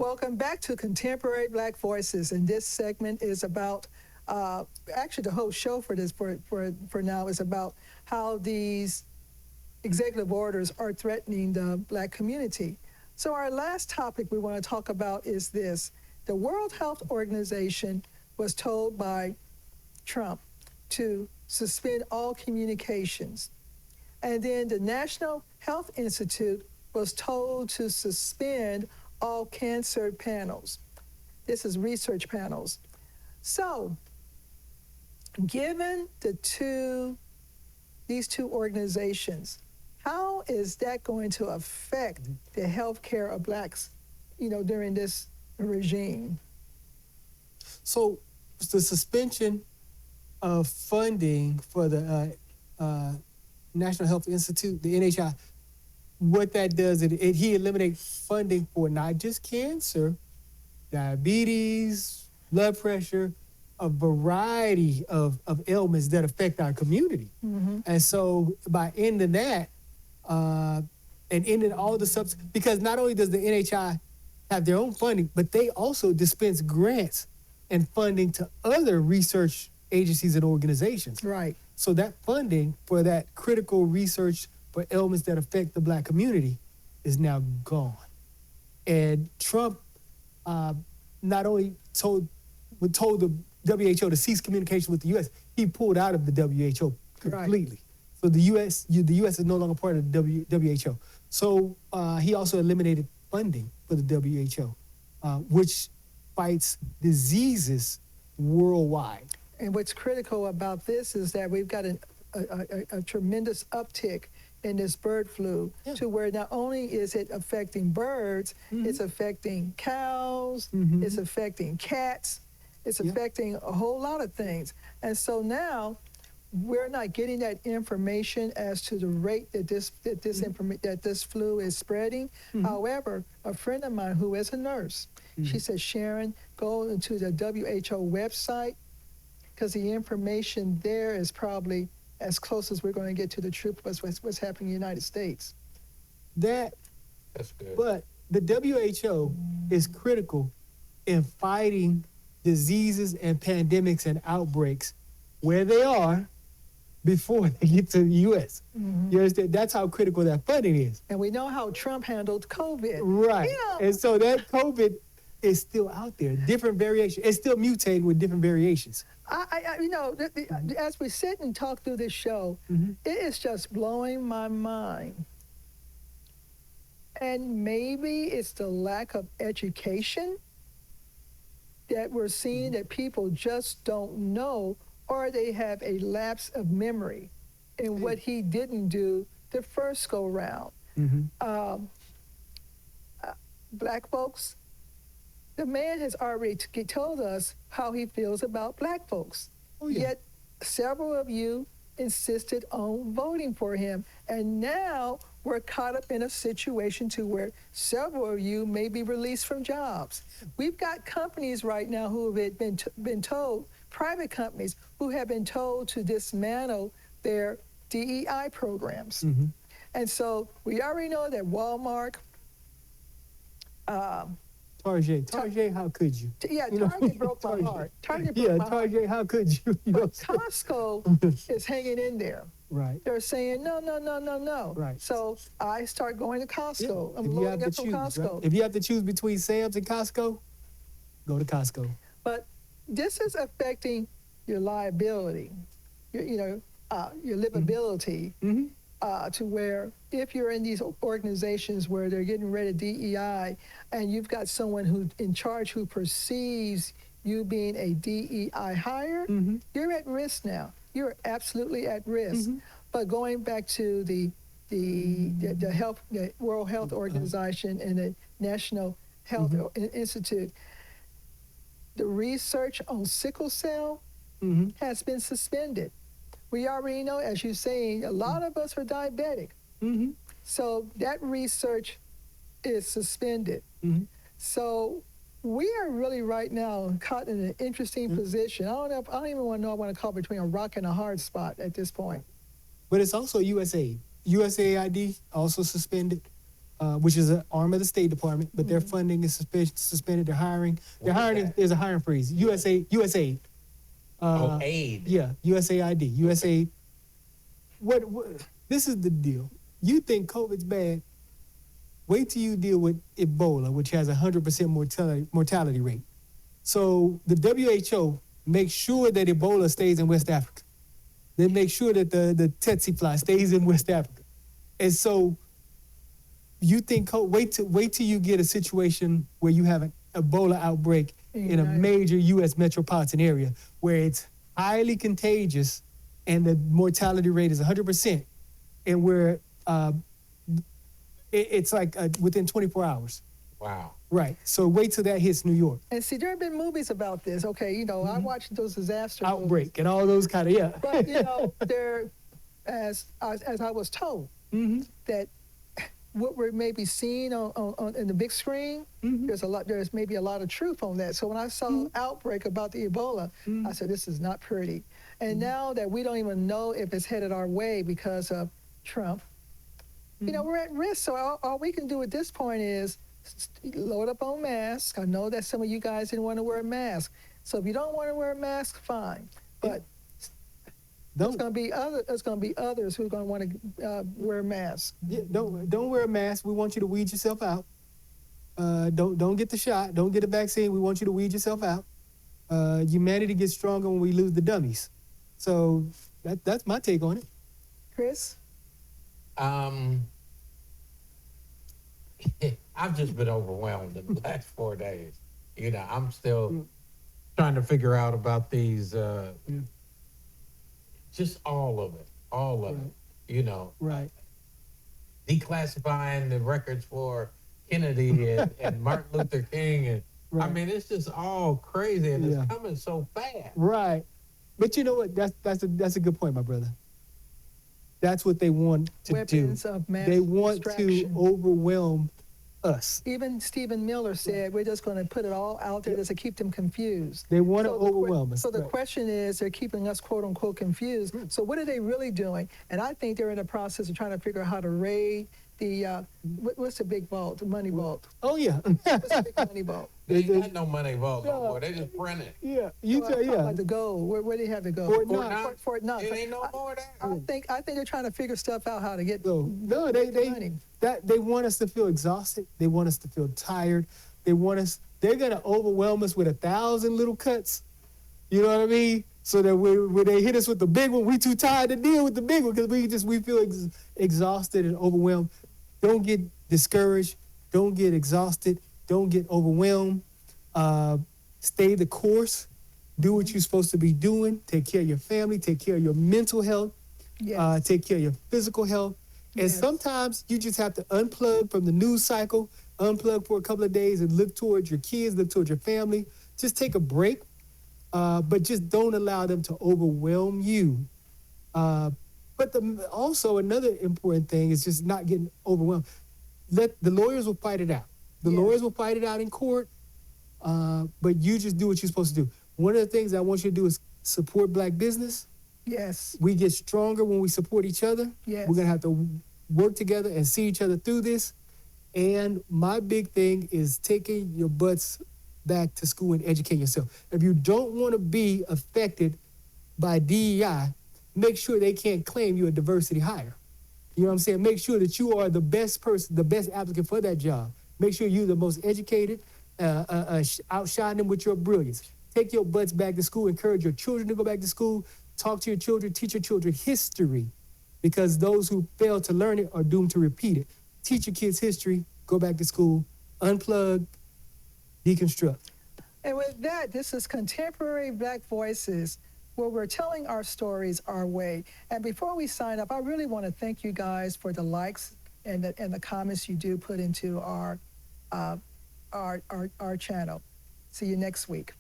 Welcome back to Contemporary Black Voices, and this segment is about, actually the whole show for this for now is about how these executive orders are threatening the Black community. So our last topic we want to talk about is this. The World Health Organization was told by Trump to suspend all communications. And then the National Health Institute was told to suspend all cancer panels. This is research panels. So, given these two organizations, how is that going to affect the health care of Blacks, during this regime? So, the suspension of funding for the National Health Institute, the NHI, what that does, he eliminates funding for not just cancer, diabetes, blood pressure, a variety of ailments that affect our community. Mm-hmm. And so by ending that, and ending all the because not only does the NHI have their own funding, but they also dispense grants and funding to other research agencies and organizations. Right. So that funding for that critical research for ailments that affect the Black community is now gone. And Trump not only told the WHO to cease communication with the U.S., he pulled out of the WHO completely. Right. So the U.S. is no longer part of the WHO. So he also eliminated funding for the WHO, which fights diseases worldwide. And what's critical about this is that we've got a tremendous uptick in this bird flu, to where not only is it affecting birds, mm-hmm. it's affecting cows, mm-hmm. it's affecting cats, it's affecting a whole lot of things. And so now we're not getting that information as to the rate that this flu is spreading. Mm-hmm. However, a friend of mine who is a nurse, mm-hmm. she said, Sharon, go into the WHO website, because the information there is probably as close as we're going to get to the truth of what's happening in the United States. That's good. But the WHO is critical in fighting diseases and pandemics and outbreaks where they are before they get to the U.S. Mm-hmm. You understand? That's how critical that funding is. And we know how Trump handled COVID. Right. And so that COVID is still out there, different variations. It's still mutating with different variations. As we sit and talk through this show, mm-hmm. it is just blowing my mind. And maybe it's the lack of education that we're seeing, mm-hmm. that people just don't know, or they have a lapse of memory in what he didn't do the first go round. Mm-hmm. Black folks, the man has already told us how he feels about Black folks. Oh, yeah. Yet several of you insisted on voting for him. And now we're caught up in a situation to where several of you may be released from jobs. We've got companies right now who have been told, private companies, who have been told to dismantle their DEI programs. Mm-hmm. And so we already know that Walmart, Target, how could you? Target broke my heart. Target broke my heart. Target, how could you? But Costco is hanging in there. Right. They're saying, no. Right. So I start going to Costco. Yeah. I'm loading up from Costco. Right? If you have to choose between Sam's and Costco, go to Costco. But this is affecting your liability, your livability, mm-hmm. To where if you're in these organizations where they're getting rid of DEI and you've got someone who's in charge who perceives you being a DEI hire, mm-hmm. you're at risk now. You're absolutely at risk. Mm-hmm. But going back to the World Health Organization and the National Health mm-hmm. Institute, the research on sickle cell mm-hmm. has been suspended. We already know, as you're saying, a lot of us are diabetic. Mm-hmm. So that research is suspended. Mm-hmm. So we are really right now caught in an interesting mm-hmm. position. I don't even want to know. I want to call it between a rock and a hard spot at this point. But it's also USAID. USAID also suspended which is an arm of the State Department, but their funding is suspended. They're hiring. They're hiring. There's a hiring freeze. USAID. Aid. Yeah, USAID. USAID. What? This is the deal. You think COVID's bad? Wait till you deal with Ebola, which has 100% mortality rate. So the WHO makes sure that Ebola stays in West Africa. They make sure that the tsetse fly stays in West Africa. And so you think, wait till you get a situation where you have an Ebola outbreak in a major U.S. metropolitan area where it's highly contagious and the mortality rate is 100%, and where it's like within 24 hours. Wow. Right. So wait till that hits New York. And see, there have been movies about this. Okay, I watched those disaster Outbreak movies. and all those kind of, yeah. But, they're, as I was told, that what we're maybe seeing on in the big screen, there's maybe a lot of truth on that. So when I saw Outbreak about the Ebola, I said, this is not pretty. And now that we don't even know if it's headed our way because of Trump, we're at risk. So all we can do at this point is load up on masks. I know that some of you guys didn't want to wear a mask. So if you don't want to wear a mask, fine. But there's going to be others who are going to want to wear a mask. Yeah, don't wear a mask. We want you to weed yourself out. Don't get the shot. Don't get the vaccine. We want you to weed yourself out. Humanity gets stronger when we lose the dummies. So that's my take on it. Chris? I've just been overwhelmed in the last 4 days. I'm still trying to figure out about these, just all of it, Right. declassifying the records for Kennedy and Martin Luther King. And Right. I mean, it's just all crazy and it's coming so fast. Right. But you know what? That's a good point, my brother. That's what they want to Weapons do. of mass They want to destruction. overwhelm us. Even Stephen Miller said, we're just going to put it all out there just to keep them confused. They want to So overwhelm us. So the Right. question is, they're keeping us, quote unquote, confused. So what are they really doing? And I think they're in the process of trying to figure out how to raid the, what's the big vault, the money vault? Oh yeah. What's the big money vault? They ain't got no money vault no more. They just print it. Yeah. Like the gold. Where do they have to go? Fort Knox. Fort Knox. It ain't no more there. I think they're trying to figure stuff out how to get No, money. they want us to feel exhausted. They want us to feel tired. They're gonna overwhelm us with 1,000 little cuts. You know what I mean? So that when they hit us with the big one, we too tired to deal with the big one because we feel exhausted and overwhelmed. Don't get discouraged. Don't get exhausted. Don't get overwhelmed. Stay the course. Do what you're supposed to be doing. Take care of your family. Take care of your mental health. Yes. Take care of your physical health. And Yes. sometimes you just have to unplug from the news cycle, unplug for a couple of days and look towards your kids, look towards your family. Just take a break, but just don't allow them to overwhelm you. But also another important thing is just not getting overwhelmed. The lawyers will fight it out. The Yes. lawyers will fight it out in court, but you just do what you're supposed to do. One of the things I want you to do is support Black business. Yes. We get stronger when we support each other. Yes. We're going to have to work together and see each other through this. And my big thing is taking your butts back to school and educate yourself. If you don't want to be affected by DEI, make sure they can't claim you're a diversity hire. You know what I'm saying? Make sure that you are the best person, the best applicant for that job. Make sure you're the most educated, outshine them with your brilliance. Take your butts back to school, encourage your children to go back to school, talk to your children, teach your children history, because those who fail to learn it are doomed to repeat it. Teach your kids history, go back to school, unplug, deconstruct. And with that, this is Contemporary Black Voices, where we're telling our stories our way. And before we sign up, I really want to thank you guys for the likes and the comments you do put into our channel. See you next week.